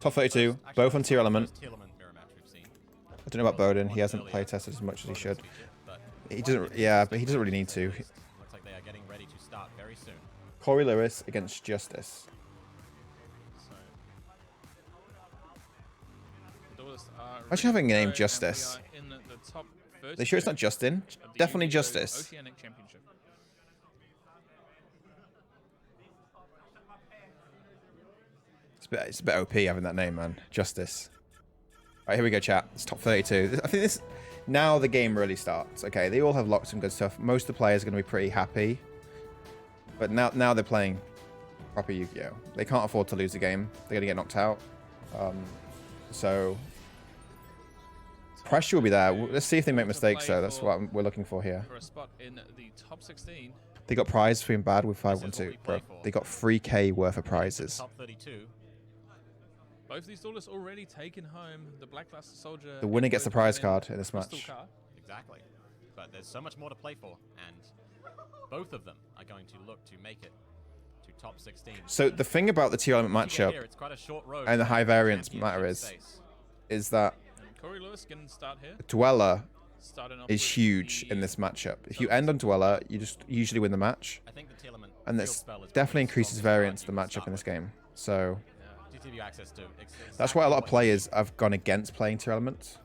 Top 32, both on tier element. Tearlaments mirror match we've seen. I don't know about Bowden. He hasn't play tested as much as he should. He doesn't. Yeah, but he doesn't really need to. Looks like they are getting ready to start very soon. Cory Lewis against Justice. Imagine having a name Justice. They sure it's not Justin? Definitely Justice. Oceanic Championship. It's a bit OP having that name, man. Justice. Alright, here we go, chat. It's top 32. I think this... Now the game really starts. Okay, they all have locked some good stuff. Most of the players are going to be pretty happy. But now they're playing proper Yu-Gi-Oh! They can't afford to lose the game. They're going to get knocked out. So... Pressure will be there. Let's see if they make mistakes, though. That's what we're looking for here. For a spot in the top 16. They got prize for being bad with 512, bro. They got 3k worth of prizes. Top 32. Both of these duelists already taken home the Blackluster Soldier. The winner gets the prize card in this match. Exactly. But there's so much more to play for, and both of them are going to look to make it to top 16. So the thing about the tier element matchup and the high variance matter is that Cory Lewis can start here. Dweller is huge in this matchup. If you end on Dweller, you just usually win the match. And this definitely increases variance of the matchup in this game. So that's why a lot of players have gone against playing tier elements.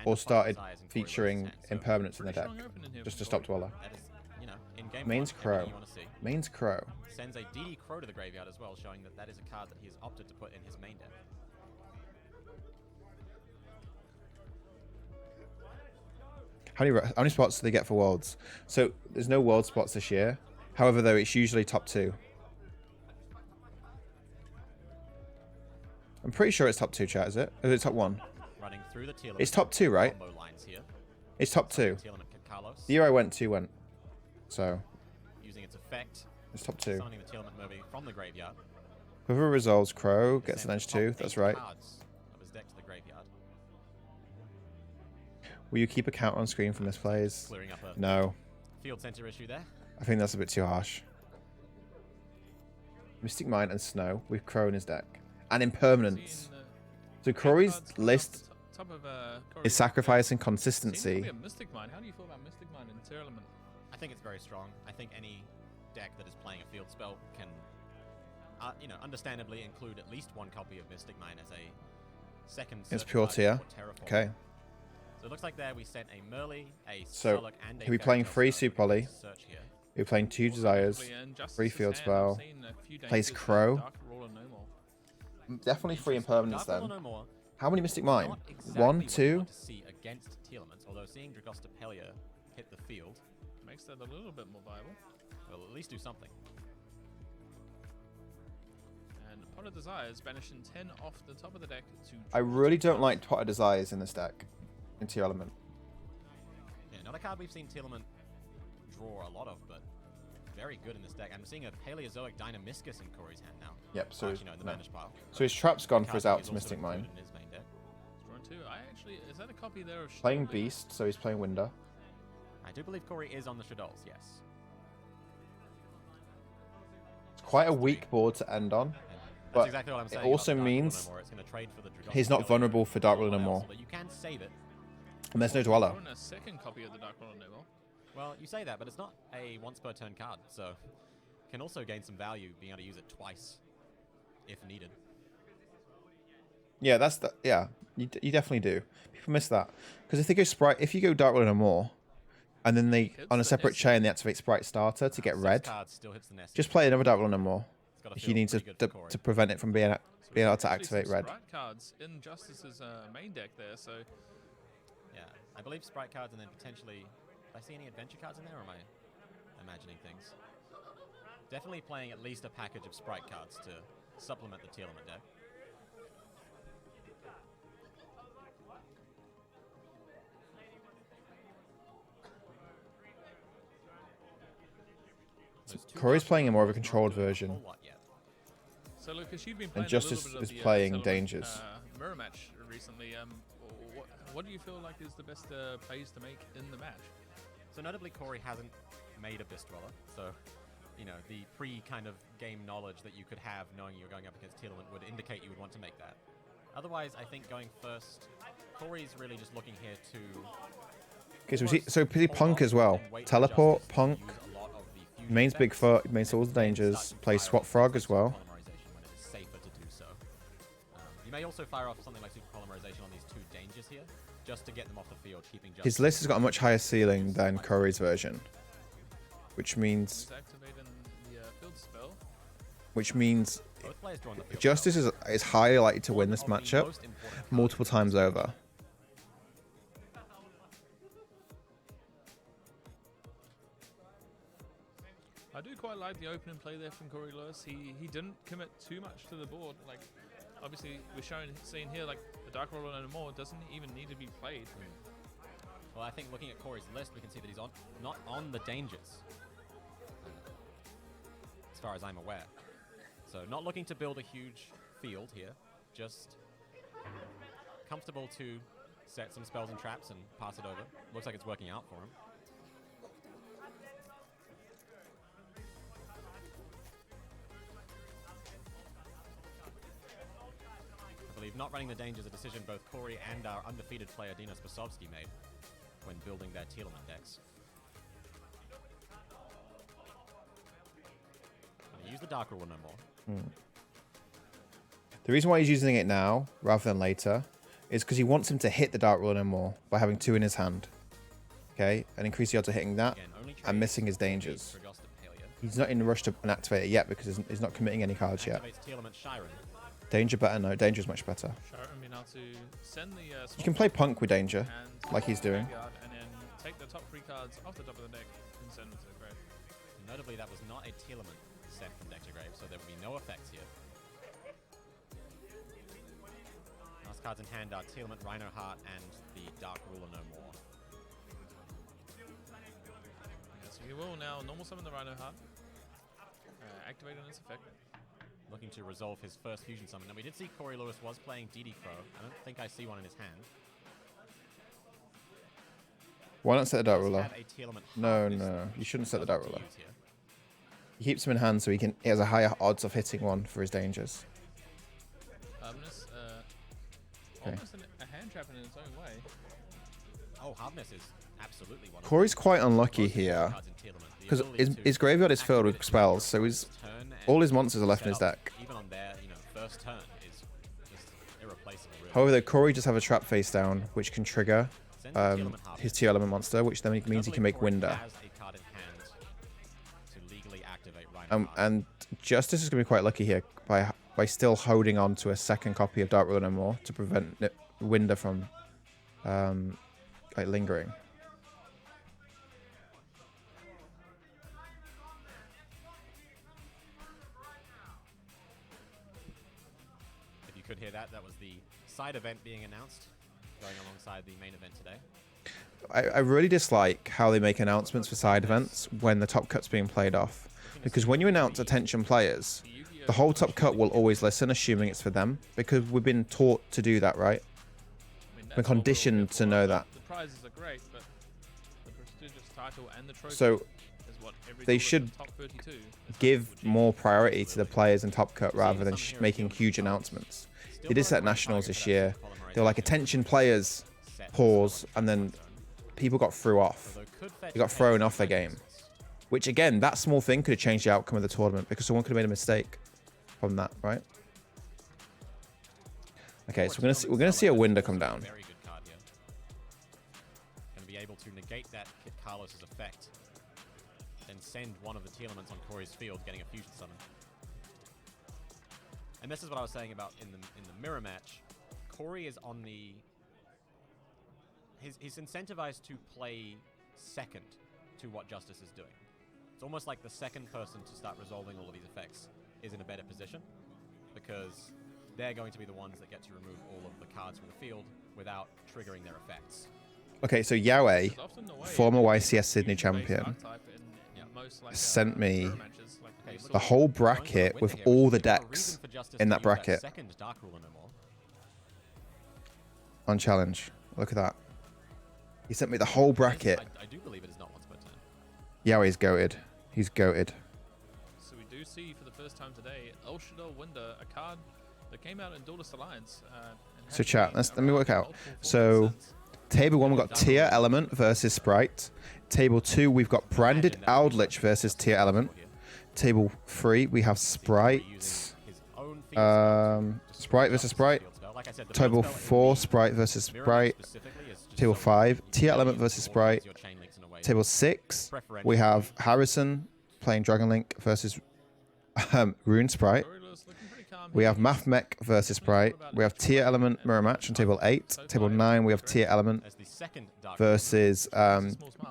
Or started featuring impermanence in the deck just to stop Dweller. Main's Crow. Main's Crow. Sends a DD Crow to the graveyard as well, showing that that is a card that he has opted to put in his main deck. How many spots do they get for Worlds? So there's no World spots this year. However, though, it's usually top 2. I'm pretty sure it's top 2, chat, is it? Or is it top 1? Running through the it's top 2, right? It's top 2. The year I went to went. So using its effect, it's top 2. summoning the Tearlament movie from the graveyard. Whoever resolves Crow gets an edge 2. That's right. Of his deck to the graveyard. Will you keep a count on screen from this plays? No. Field center issue there. I think that's a bit too harsh. Mystic Mine and Snow with Crow in his deck. And Impermanence. So Cory's list is sacrificing consistency. Mystic Mine. How do you feel about Mystic Mine and Tearlaments? I think it's very strong. I think any deck that is playing a field spell can, understandably include at least one copy of Mystic Mine as a second. It's pure tier. Okay. So it looks like there we sent a Merly, a so Solak, and a he'll be playing 3 Super Poly. He'll be playing 2 Desires, 3 Field Spell. Plays Crow. Definitely 3 Impermanence then. How many Mystic Mine? Exactly 1, 2? To see against Tearlaments, although seeing Dragosta Pelia hit the field makes that a little bit more viable. Will at least do something. And Pot of Desires banishing 10 off the top of the deck to... I really don't like Pot of Desires in this deck. In tier element. Yeah, another card we've seen Tearlament draw a lot of, but very good in this deck. I'm seeing a Paleozoic Dynamiscus in Cory's hand now. Yep, so, in the banish pile. So his trap's gone for his out to Mystic Mine. Is that a copy there of playing Beast, so he's playing Winder. I do believe Cory is on the Shadows, yes. It's quite a weak board to end on. But exactly what I'm saying. It also means he's not vulnerable for Dark Ruler no more. You can save it. And there's no Dweller. A second copy of the Dark Ruler Noble. Well, you say that, but it's not a once per turn card, so can also gain some value being able to use it twice if needed. Yeah, that's the you definitely do. People miss that because if they go Sprite, if you go Dark Ruler no more, and then they on a separate chain they activate Sprite Starter to get red, just play another Dark Ruler no more if you need to prevent it from being able to activate red. Sprite cards in Justice's main deck there, so. Yeah, I believe Sprite cards and then potentially... Do I see any adventure cards in there, or am I imagining things? Definitely playing at least a package of Sprite cards to supplement the Tearlament deck. So Cory's playing a more of a controlled version. So Lucas, you've been playing and Justice is playing Dangers. Mirror match recently. What do you feel like is the best plays to make in the match? So notably, Cory hasn't made a Beast Dweller, so you know, the pre-kind of game knowledge that you could have knowing you're going up against Tearlament would indicate you would want to make that. Otherwise, I think going first, Cory's really just looking here to... Okay, so we see Punk as well. Teleport, Punk, mains Bigfoot, mains all the dangers, plays Swap Frog as well. When it is safer to do so. You may also fire off something like Super Polymerization on these two dangers here, just to get them off the field, keeping Justice... His list has got a much higher ceiling than Cory's version, which means Both players draw on the field Justice is highly likely to win this matchup multiple times over. I do quite like the opening play there from Cory Lewis. He didn't commit too much to the board. Like, obviously, we're seeing here, like, the Dark Roller no more doesn't even need to be played. Well, I think looking at Cory's list, we can see that he's not on the dangers, as far as I'm aware. So not looking to build a huge field here, just comfortable to set some spells and traps and pass it over. Looks like it's working out for him. I believe not running the danger is a decision both Cory and our undefeated player Dino Spasovsky made when building their Tearlament decks. Use the Dark Ruler no more. The reason why he's using it now rather than later is because he wants him to hit the Dark Ruler no more by having 2 in his hand. Okay, and increase the odds of hitting that and missing his dangers. He's not in a rush to activate it yet because he's not committing any cards yet. Danger better? No, danger is much better. You can play Punk with danger, like he's doing. And then take the top 3 cards off the top of the deck and send them to the grave. Notably, that was not a Tearlament sent from deck to grave, so there will be no effects here. Last cards in hand are Tearlament, Rhino Heart, and the Dark Ruler no more. Yeah, so he will now normal summon the Rhino Heart, activate on its effect. Looking to resolve his first fusion summon. And we did see Cory Lewis was playing DD Crow. I don't think I see one in his hand. Why not set the Dark Ruler? No, No, you shouldn't set the Dark Ruler. He keeps him in hand so he has a higher odds of hitting one for his dangers. Hardness, Okay. almost a hand trap in its own way. Oh, Hardness is absolutely one. Cory's quite unlucky here because his graveyard is filled with spells, so all his monsters are left in his deck. Even on their, first turn is just irreplaceable. Really. However, Cory does have a trap face down, which can trigger his Tearlament monster, which then means he can make Winder. And Justice is going to be quite lucky here by still holding on to a second copy of Dark Ruler no more to prevent Winder from like lingering. If you could hear that, that was the side event being announced, going alongside the main event today. I really dislike how they make announcements for side events when the top cut's being played off. Because when you announce attention players, the whole top cut will always listen, assuming it's for them. Because we've been taught to do that, right? We're conditioned to know that. The prizes are great, but the prestigious title and the trophy So is what every they should top 32 give more priority to the players in top cut rather than making huge announcements. They did set nationals this year. They were like, attention players, pause, and then people got thrown off. They got thrown off their game. Which again, that small thing could have changed the outcome of the tournament because someone could have made a mistake from that, right? Okay, so we're gonna see a Winder come down. Very good card here. Going to be able to negate that Kit Carlos's effect, then send one of the Tearlaments on Cory's field, getting a fusion summon. And this is what I was saying about in the mirror match. Cory is on the... He's incentivized to play second to what Justice is doing. It's almost like the second person to start resolving all of these effects is in a better position because they're going to be the ones that get to remove all of the cards from the field without triggering their effects. Okay, so Yahweh, former YCS Sydney champion, sent me the whole bracket with all the decks in that bracket on challenge. Look at that. He sent me the whole bracket. I do believe it is not once per turn. Yahweh's goated. He's goated. first time today. El Shaddai Winder, a card that came out in Duelist Alliance. And So has chat, been let me work around out. multiple formats So since. table 1 we've got Tear Element versus Sprite. Table 2 we've got Branded Eldritch versus Tear Element. Table 3 we have Sprite. Sprite versus Sprite. Table 4 Sprite versus Sprite. Table 5 Tear Element versus Sprite. Table 6 we have Harrison playing Dragon Link versus Rune Sprite. Cory Lewis looking pretty calm We here. have Math Mech versus Sprite. We have Tear Element mirror match on table 8. Table 9 we have Tear Element versus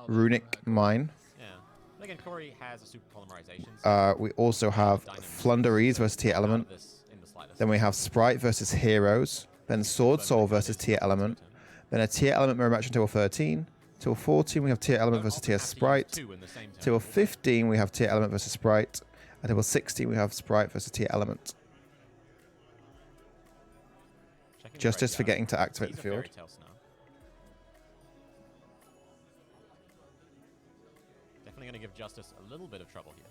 Runic Mine. Yeah. Again, Cory has a super polymerization. We also have Flunderies versus Tear Element. Then we have Sprite versus Heroes. Then Sword Soul versus Tear Element. Then a Tear Element mirror match on table 13. Table 14 we have Tear Element versus Tear Sprite. Table 15 we have Tear Element versus Sprite. And table 16 we have Sprite versus Tear Element. Justice forgetting to activate the field. Definitely going to give Justice a little bit of trouble here.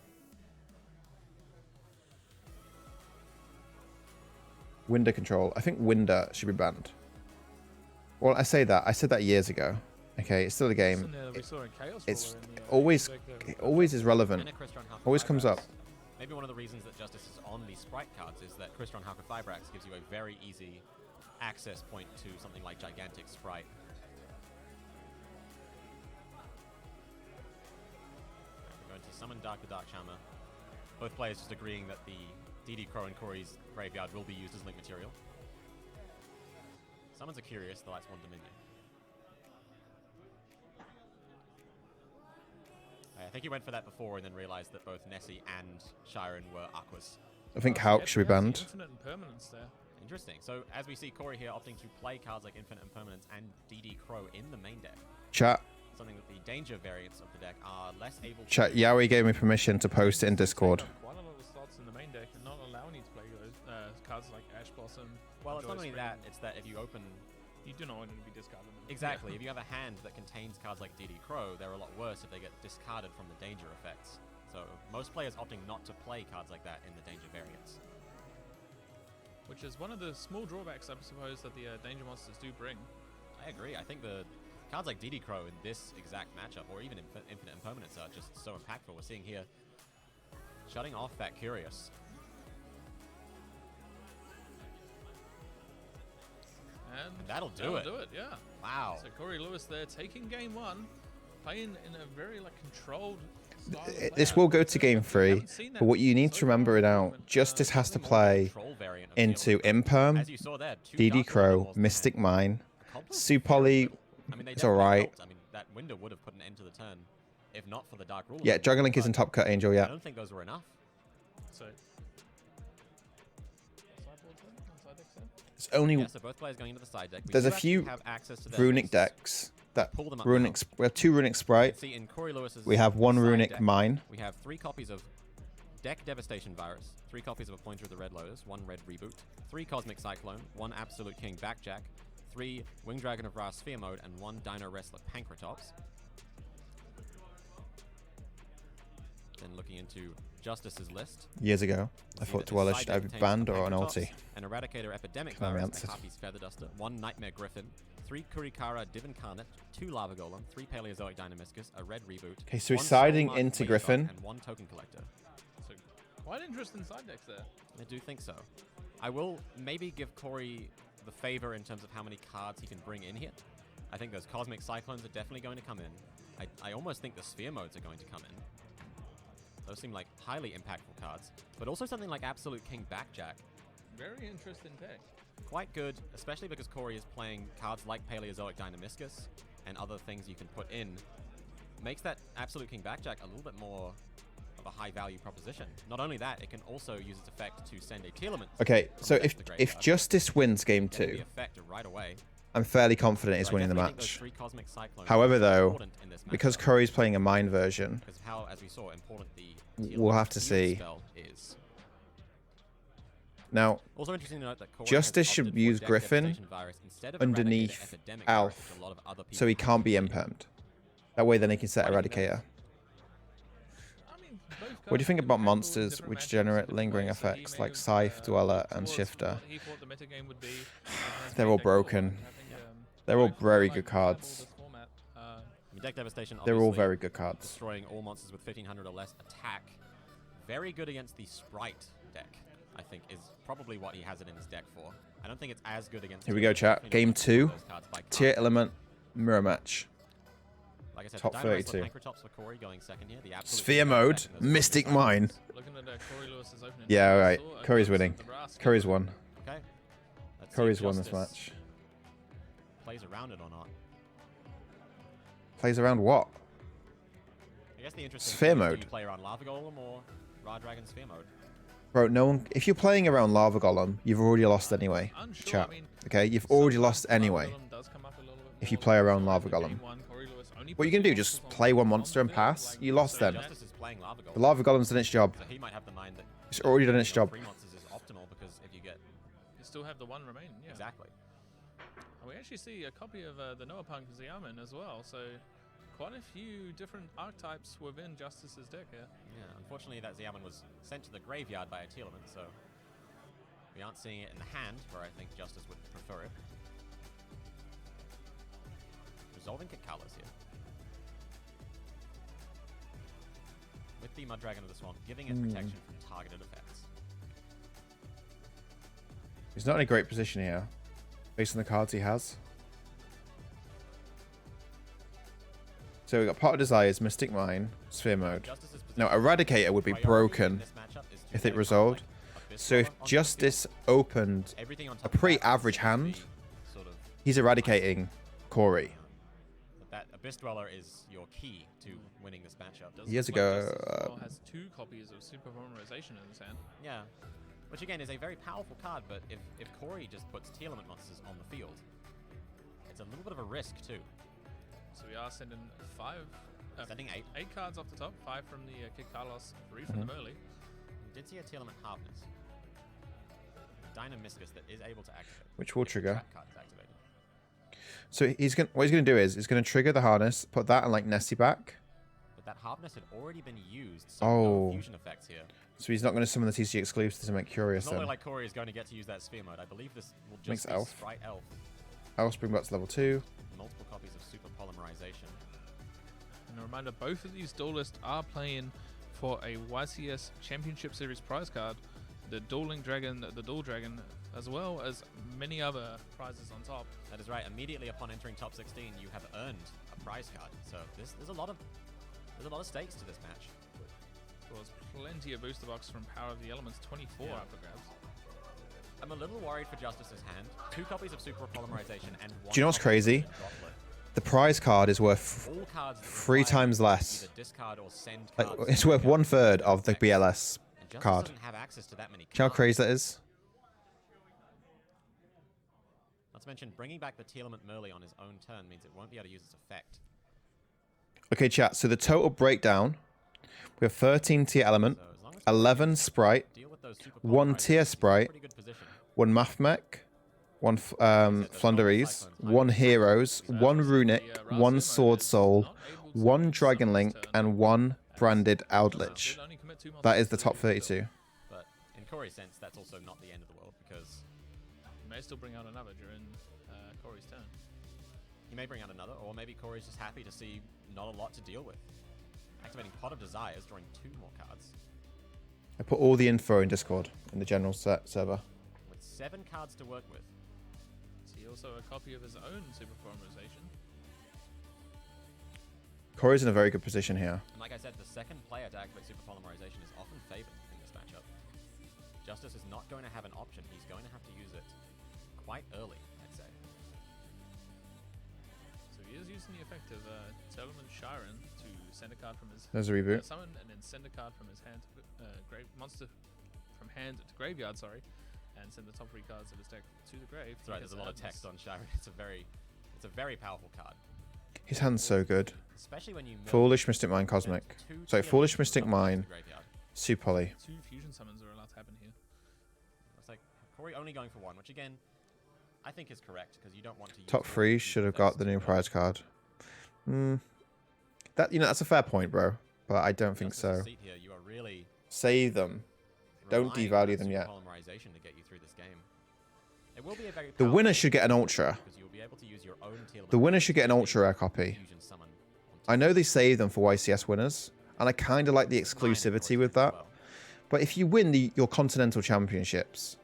Winder control. I think Winder should be banned. Well, I say that. I said that years ago. Okay, it's still a game. It's always is relevant. Always comes up. Maybe one of the reasons that Justice is on these Sprite cards is that Crystron Hawk of Fibrax gives you a very easy access point to something like Gigantic Sprite. We're going to summon Dark the Dark Charmer. Both players just agreeing that the DD Crow and Cory's graveyard will be used as link material. Summons are curious, the lights one Dominion. I think he went for that before and then realized that both Nessie and Shiren were Aquas. I think Hulk should be banned. Infinite Impermanence there. Interesting. So as we see Cory here opting to play cards like Infinite Impermanence and DD Crow in the main deck. Chat. Something that the danger variants of the deck are less able to... Chat. Yaoi gave me permission to post it in Discord. Quite a lot of slots in the main deck and not allowing you to play those cards like Ash Blossom. Well, it's not Joy only Spring. that, it's that if you open... You do not want it to be discarded. Exactly. If you have a hand that contains cards like DD Crow, they're a lot worse if they get discarded from the danger effects. So most players opting not to play cards like that in the danger variants. Which is one of the small drawbacks, I suppose, that the danger monsters do bring. I agree. I think the cards like DD Crow in this exact matchup, or even Infinite Impermanence, are just so impactful. We're seeing here shutting off that Curious. And That'll do it. Yeah. Wow. So Cory Lewis there taking game 1, playing in a very controlled style of play. This will go to game 3, but what you need to remember now, Justice has to play Control variant of into Tearlaments. Imperm, As you saw there, two DD Dark Crow, Animals Mystic and Mine, Accomplice. Supoli. I mean, they It's definitely alright. helped. I mean, that window would have put an end to the turn if not for the Dark Ruler. Yeah, Dragon Link but isn't top cut, Angel, I yeah. don't think those were enough. So, sideboard then? Side decks then? It's only Yeah, so both players going into the side deck. We There's do a actually few have access to their runic lists. decks that Pull them up runic. now. We have 2 runic You Sprite. can see in Cory Lewis's We have 1 side runic deck, Mine. We have 3 copies of Deck Devastation Virus, 3 copies of A Pointer of the Red Lotus, 1 Red Reboot, 3 Cosmic Cyclone, 1 Absolute King Backjack, 3 Wing Dragon of Ra Sphere Mode, and 1 Dino Wrestler Pankratops. Then looking into Justice's list. Years ago, I See thought that Dweller this should side either deck be banned contains or an Pankratops, ulti. An Eradicator Epidemic Can I be Virus, a answered? Harpy's Feather Duster, 1 Nightmare Griffin, 3 Kurikara Div Incarnate, 2 Lava Golem, 3 Paleozoic Dynamiscus, a Red Reboot. Okay, so he's 1 siding Soulmark into Waystock, Griffin. And 1 Token Collector. So, quite interesting side decks there. I do think so. I will maybe give Cory the favor in terms of how many cards he can bring in here. I think those Cosmic Cyclones are definitely going to come in. I almost think the Sphere Modes are going to come in. Those seem like highly impactful cards. But also something like Absolute King Backjack. Very interesting deck. Quite good, especially because Cory is playing cards like Paleozoic Dynamiscus and other things you can put in. Makes that Absolute King Backjack a little bit more of a high value proposition. Not only that, it can also use its effect to send a Tearlament. Okay, from so the if graveyard. Justice wins game Getting 2, the effect right away. I'm fairly confident he's So I winning the definitely think those match. 3 Cosmic Cyclones However, are though, important in this because matchup, Cory's playing a Mine version, because of how, as we saw, important the we'll Tearlaments have to field see. spell is. Now, Also interesting to note that Cory Justice has should opted for use Deck Griffin Devastation Virus instead of underneath Eradicator Epidemic Virus, Alf, which a lot of other so he people can't be have. impermed. That way then he can set Why do you think that Eradicator. I mean, What do you think about monsters which generate lingering effects like Scythe, Dweller, and Shifter? They're all broken. They're all very good cards. Deck Devastation, They're all obviously very good cards. destroying all monsters with 1500 or less attack. Very good against the Sprite deck, I think, is probably what he has it in his deck for. I don't think it's as good against... Here we go, chat. Game 2. Tier Element Mirror Match. Like I said, Top 32. Tops for Cory going second here. The Sphere mode. Mystic Mine. Yeah, alright. Cory's winning. Cory's won. Okay. Cory's won this match. Plays around it or not. Plays around what? I guess the interesting Sphere thing is, mode. do you play around Lava Golem or Ra Dragon Sphere mode? Bro, no one... If you're playing around Lava Golem, you've already lost anyway. Chat. Okay? You've already lost anyway. If you play around Lava Golem. What are you going to do? Just play one monster and pass? You lost then. Justice is playing Lava Golem. The Lava Golem's done its job. So he might have the mind that It's already done its job. 3 monsters is optimal because if you get... You still have the one remaining, yeah. Exactly. And we actually see a copy of the Noah Punk Xiamen as well, so quite a few different archetypes within Justice's deck here. Yeah, unfortunately that Xiamen was sent to the graveyard by a Tearlament, so we aren't seeing it in the hand, where I think Justice would prefer it. Resolving Kikalas here. With the Mud Dragon of the Swamp, giving it protection from targeted effects. He's not in a great position here, based on the cards he has. So we've got Pot of Desires, Mystic Mine, Sphere Mode. Now, Eradicator would be broken if it resolved. So if Justice opened a pretty average hand, he's eradicating Cory. That Abyss Dweller is your key to winning this matchup. Years ago, has 2 copies of Super Polymerization in his hand. Yeah, which again is a very powerful card, but if Cory just puts Tearlament monsters on the field, it's a little bit of a risk too. So we are sending 8. 8 cards off the top, 5 from the Kid Carlos, 3 from the Merly. We did see a Tearlament Hardness. Dynamiscus that is able to activate. which will if the trigger. trap card is activated. So what he's going to do is he's going to trigger the harness, put that and like Nessie back. But that Hardness had already been used, so Oh. no fusion effects here. So he's not going to summon the TCG exclusives to make Curious It's not then. like Cory is going to get to use that Sphere mode. I believe this will just Makes be Elf. Sprite Elf. I'll spring back to level 2. Multiple copies of Super Polymerization. And a reminder, both of these duelists are playing for a YCS Championship Series prize card, the Dueling Dragon, the Duel Dragon, as well as many other prizes on top. That is right. Immediately upon entering top 16, you have earned a prize card. So there's a lot of stakes to this match. There was plenty of booster box from Power of the Elements, 24 Yeah. up for grabs. I'm a little worried for Justice's hand. 2 copies of Super Polymerization and 1 Do you know what's copy crazy? of Droplet. The prize card is worth All cards 3 require times less. either discard or send Like, cards it's to worth the graveyard 1/3 of the effects. BLS And Justice card. doesn't have access to that many Do you know how cards. crazy that is? Not to mention, bringing back the Tearlament Merly on his own turn means it won't be able to use its effect. Okay, chat. So the total breakdown, we have 13 tier element, So as long as 11 sprite, deal with those Super 1 tier Polymerizations, sprite, pretty good position. 1 Mathmech, 1 Flunderies, 1 Heroes, 1 Runic, 1 Sword Soul, 1 Dragon Link, and 1 Branded Outlich. That is the top 32. But in Cory's sense, that's also not the end of the world because He may still bring out another during Cory's turn. he may bring out another, or maybe Cory's just happy to see not a lot to deal with. Activating Pot of Desires, drawing 2 more cards. I put all the info in Discord in the general server. With 7 cards to work with. See also a copy of his own Super Polymerization. Cory's in a very good position here. And like I said, the second player to activate Super Polymerization is often favored in this matchup. Justice is not going to have an option. He's going to have to use it quite early, I'd say. So he is using the effect of Tearlaments Oceanic to send a card from his There's a reboot. summon and then send a card from his hand to monster from hand to graveyard, sorry, and send the top 3 cards of his deck to the grave. That's right, there's a lot of text on Shiren. It's a very powerful card. His hand's so good. Especially when you mill Foolish Mystic Mine Cosmic. two Sorry, Tearlaments Foolish Mystic summons to Mine, the graveyard. Super Poly. 2 fusion summons are allowed to happen here. It's like Cory only going for 1, which again, I think is correct because you don't want to use Top all 3 these should have effects got the to new go. prize card. That's a fair point, bro. but I don't think Justice's so. seat here, you are really Save them. Don't relying devalue on them super yet. polymerization to get you through this game. It will be a very The powerful winner should get an ultra. because you'll be able to use your own Tearlaments The winner should get an ultra rare copy. fusion summon I know they save them for YCS winners, and I kind of like the exclusivity with that. But if you win your continental championships,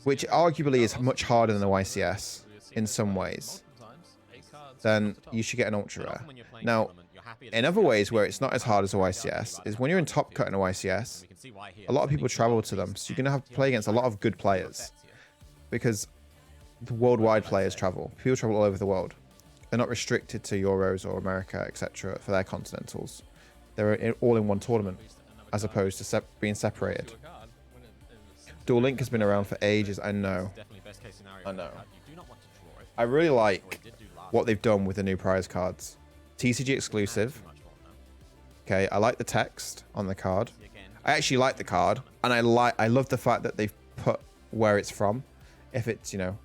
which arguably is much harder than the YCS in some ways, then you should get an ultra rare. Now, in other ways where it's not as hard as a YCS, is when you're in top cut in a YCS, a lot of people travel to them, so you're going to have to play against a lot of good players, because the worldwide players travel. People travel all over the world. They're not restricted to Euros or America, etc. for their continentals. They're all in one tournament, as opposed to being separated. Duel Link has been around for ages, I know. I know. I really like what they've done with the new prize cards. TCG exclusive. Okay, I like the text on the card. I actually like the card, and I love the fact that they've put where it's from. If it's, you know,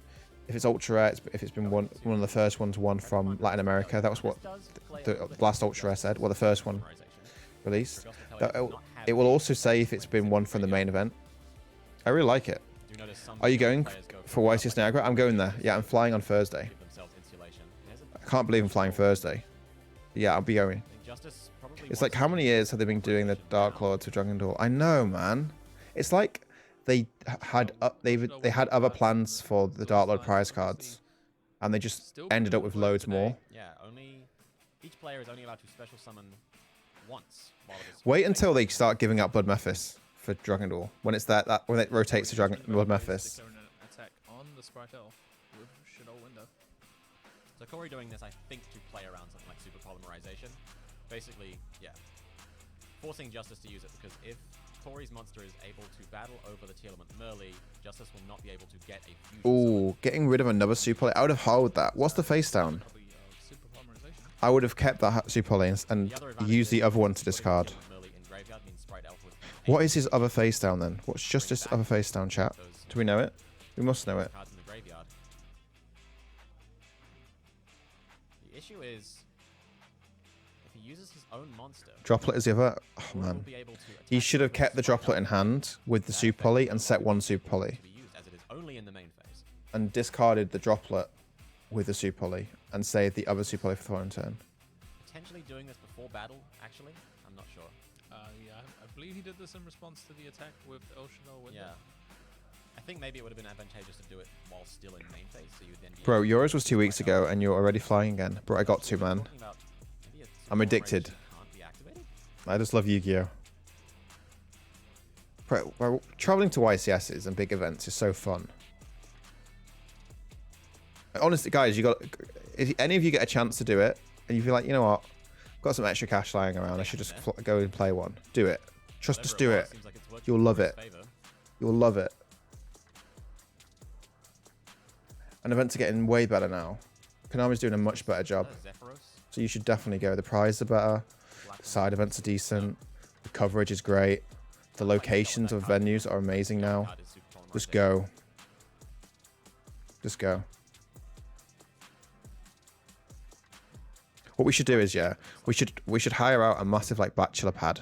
if it's ultra rare, if it's been one of the first ones won from Latin America. That was what the last ultra rare said. Well, the first one released. It will also say if it's been won from the main event. I really like it. Are you going for YCS Niagara? I'm going there. Yeah, I'm flying on Thursday. I can't believe I'm flying Thursday. Yeah, I'll be going. It's like, how many years have they been doing the Dark Lord to Dragon Duel? I know, man. It's like they had other plans for the Dark Lord prize cards, and they just ended up with loads more. Yeah, each player is only allowed to special summon once. Wait until they start giving out Blood Mephis for Dragon Duel. When it's when it rotates to Blood Mephis. Attack on the Sprite L with Shadow Window. So Cory doing this, I think, to play around something like super polymerization. Basically, yeah, forcing Justice to use it, because if Cory's monster is able to battle over the Tearlament Merly, Justice will not be able to get a fusion. Ooh, getting rid of another super poly. I would have held that. What's the face down? I would have kept that super poly and used the other one to discard. What is his other face down then? What's Justice's other face down, chat? Do we know it? We must know it. The issue is, if he uses his own monster, Droplet is the other. Oh man, he should have kept the Droplet in hand with the super poly and set one super poly, and discarded the Droplet with the super poly and saved the other super poly for the following turn. Potentially doing this before battle, actually, I'm not sure. Yeah, I believe he did this in response to the attack with El Shadow Window. Yeah. I think maybe it would have been advantageous to do it while still in main phase, so you would then be Bro, yours was 2 weeks ago and you're already flying again. Bro, I got to, man. I'm addicted. I just love Yu-Gi-Oh. Bro, traveling to YCSs and big events is so fun. Honestly, guys, if any of you get a chance to do it, and you feel like, you know what, I've got some extra cash lying around, I should just go and play one. Do it. Just do it. You'll love it. You'll love it. And events are getting way better now. Konami's doing a much better job. So you should definitely go. The prizes are better. The side events are decent. The coverage is great. The locations of venues are amazing now. Just go. Just go. What we should do is, yeah, we should hire out a massive like bachelor pad,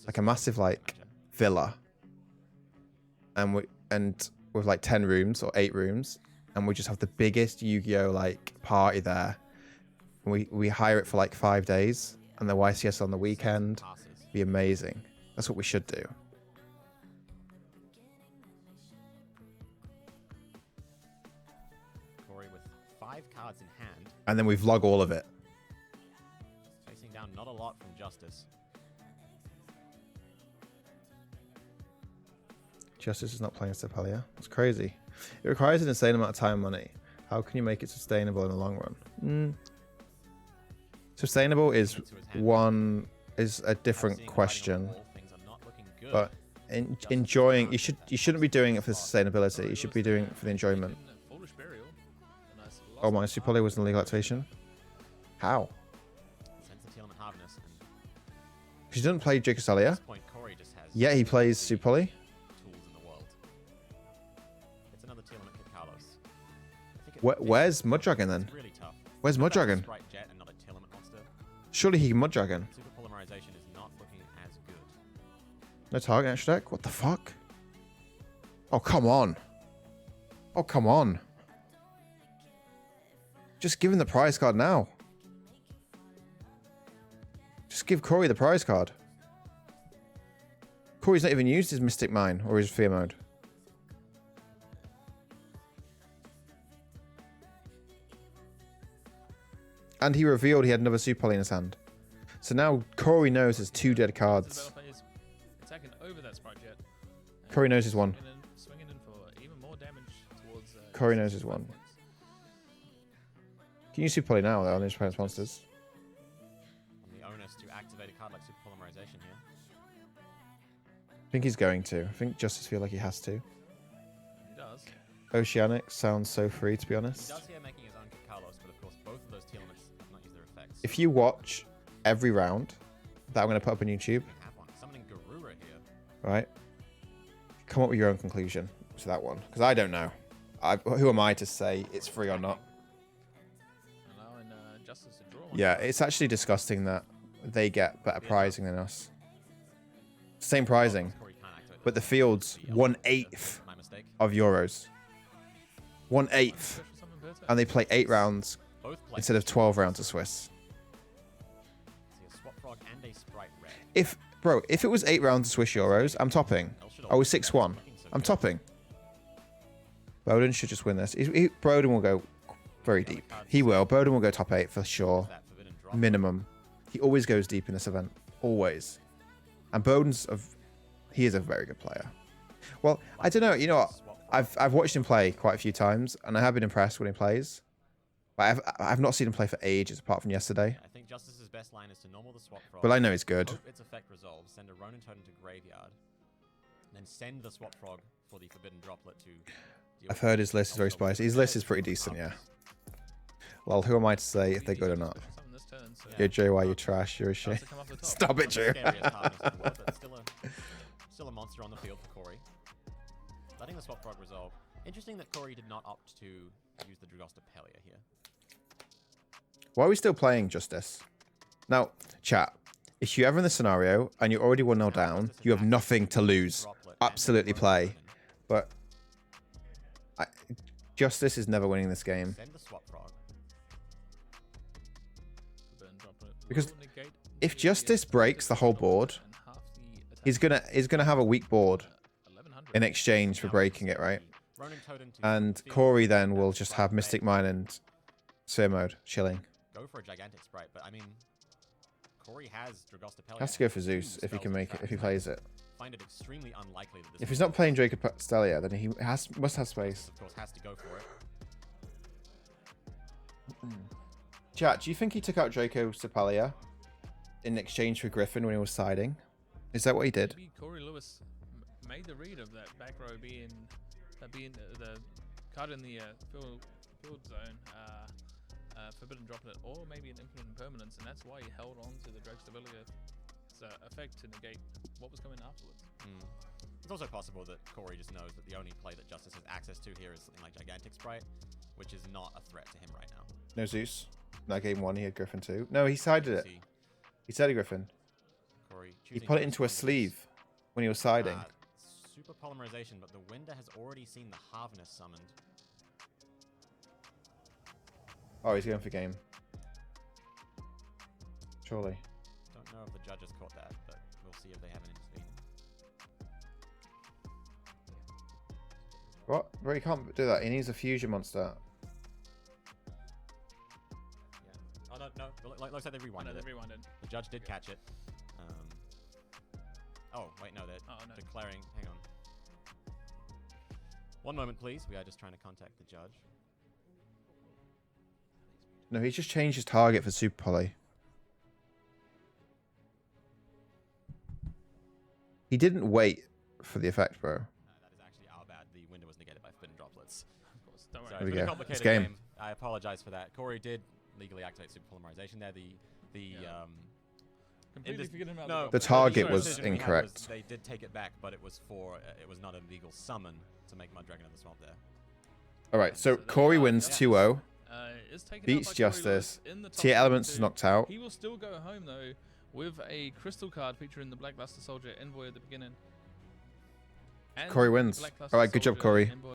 like a massive like villa, and with like 10 rooms or 8 rooms, and we just have the biggest Yu-Gi-Oh like party there. And we hire it for like 5 days, and the YCS on the weekend. Be amazing. That's what we should do. Cory with 5 cards in hand. And then we vlog all of it. Facing down not a lot from Justice. Justice is not playing Sepalia. It's crazy. It requires an insane amount of time and money. How can you make it sustainable in the long run? Sustainable is a different question. But enjoying, you shouldn't be doing it for sustainability. You should be doing it for the enjoyment. Oh, my Super Poly was an illegal activation. How? He doesn't play Jigsaw. Yeah, he plays Super Poly. Where's Muddragon then? Where's Muddragon? Surely he can Muddragon. No target extra deck? What the fuck? Oh, come on. Oh, come on. Just give him the prize card now. Just give Cory the prize card. Cory's not even used his Mystic Mine or his Fear Mode. And he revealed he had another Super Poly in his hand. So now Cory knows there's 2 dead cards. Attacking over that Sprite Jet. Cory knows his one. Swinging in for even more damage towards. Cory knows his one. Can you Super Poly now though on his opponent's monsters? On the onus to activate a card like Super Polymerization here. I think he's going to. I think Justice feel like he has to. He does. Oceanic sounds so free, to be He honest. does here making his own Carlos, but of course both of those Tearlaments have not used their effects. If you watch every round that I'm going to put up on YouTube, You have one. Summoning Garura here. right? Come up with your own conclusion to that one. Because I don't know. Who am I to say it's free or not? Allowing Justice to draw one. Yeah, it's actually disgusting that they get better pricing than us. Same pricing, Cory can't activate but the field's 1/8 My mistake. of euros. 1/8. Special summon per turn. And they play 8 rounds Both play. instead of 12 rounds of Swiss. See a Swap Frog and a Sprite Red. If it was 8 rounds of Swiss euros, I'm topping. I was 6-1. I'm topping. Bowden should just win this. Bowden will go very deep. He will. Bowden will go top 8 for sure. That Forbidden Drop. Minimum. He always goes deep in this event. Always. And Bowden's he is a very good player. Well, I don't know. You know what? I've watched him play quite a few times, and I have been impressed when he plays. But I've not seen him play for ages, apart from yesterday. I think Justice's best line is to normal the Swap Frog. But I know he's good. Hope its effect resolves. Send a Ronin Totem to Graveyard. And then send the Swap Frog for the Forbidden Droplet to. deal I've heard his list is very spicy. His list is pretty decent, yeah. Well, who am I to say if they're good or not? Special summon this turn, so Yeah, JY, you're trash. You're a shit. to come off the top. Stop it, Drew. Scariest card in the world, but still a monster on the field for Cory. Letting the Swap Frog resolve. Interesting that Cory did not opt to use the Dragosta Pelia here. Why are we still playing Justice? Now, chat, if you're ever in this scenario and you're already 1-0 down, you have nothing to lose. Absolutely play. But Justice is never winning this game. Send the Swap Frog. Forbidden Droplet Because will negate if the Justice breaks the whole board, and half the he's attack. gonna have a weak board 1100. in exchange for breaking it, right? Ronin Totem to And field. Cory then will just have Mystic Mine and Sphere Mode chilling. Go for a Gigantic Sprite, but I mean, Cory has Dragosta Pelia. Has to go for Zeus if he can make it, if he plays it. Find it extremely unlikely that this If he's not playing Draco Stelia, then he must have space. of course has to go for it. Chat, do you think he took out Draco Stelia in exchange for Griffin when he was siding? Is that what he did? Maybe Cory Lewis made the read of that back row being the card in the field zone, Forbidden Droplet, or maybe an Implement Impermanence, and that's why he held on to the Dragosta effect to negate what was coming afterwards. It's also possible that Cory just knows that the only play that Justice has access to here is something like Gigantic Sprite, which is not a threat to him right now. No Zeus. No, game 1 he had Griffin too. No, he sided it. See He sided Griffin. Cory He choosing put it to into a respond to sleeve this. when he was siding. Super Polymerization, but the Winder has already seen the Harvness summoned. Oh, he's going for game. Surely. Don't know if the judges caught that, but we'll see if they haven't intervened. What? Bro, he can't do that. He needs a fusion monster. Yeah. Oh no, looks like they rewinded it. The judge did catch it. Oh wait, no, they're declaring. Hang on. One moment, please. We are just trying to contact the judge. No, he's just changed his target for Super Poly. He didn't wait for the effect, bro. That is actually our bad. The window was negated by Forbidden Droplets. Of course, don't worry. So There it's we been a go. complicated It's game. I apologize for that. Cory did legally activate Super Polymerization there. Completely forgetting about No, The but target legal was decision we had incorrect. they did take it back, but it was not a legal summon to make Mud Dragon in the swamp there. Alright, so there Cory you are. wins Yes. 2-0. Is taken out Beats by Cory Lewis Justice. in the top Tearlaments is 22. knocked out. He will still go home though with a crystal card featuring the Blackluster Soldier Envoy at the beginning. And Cory wins. Blackluster All right, good job, Soldier Cory. Envoy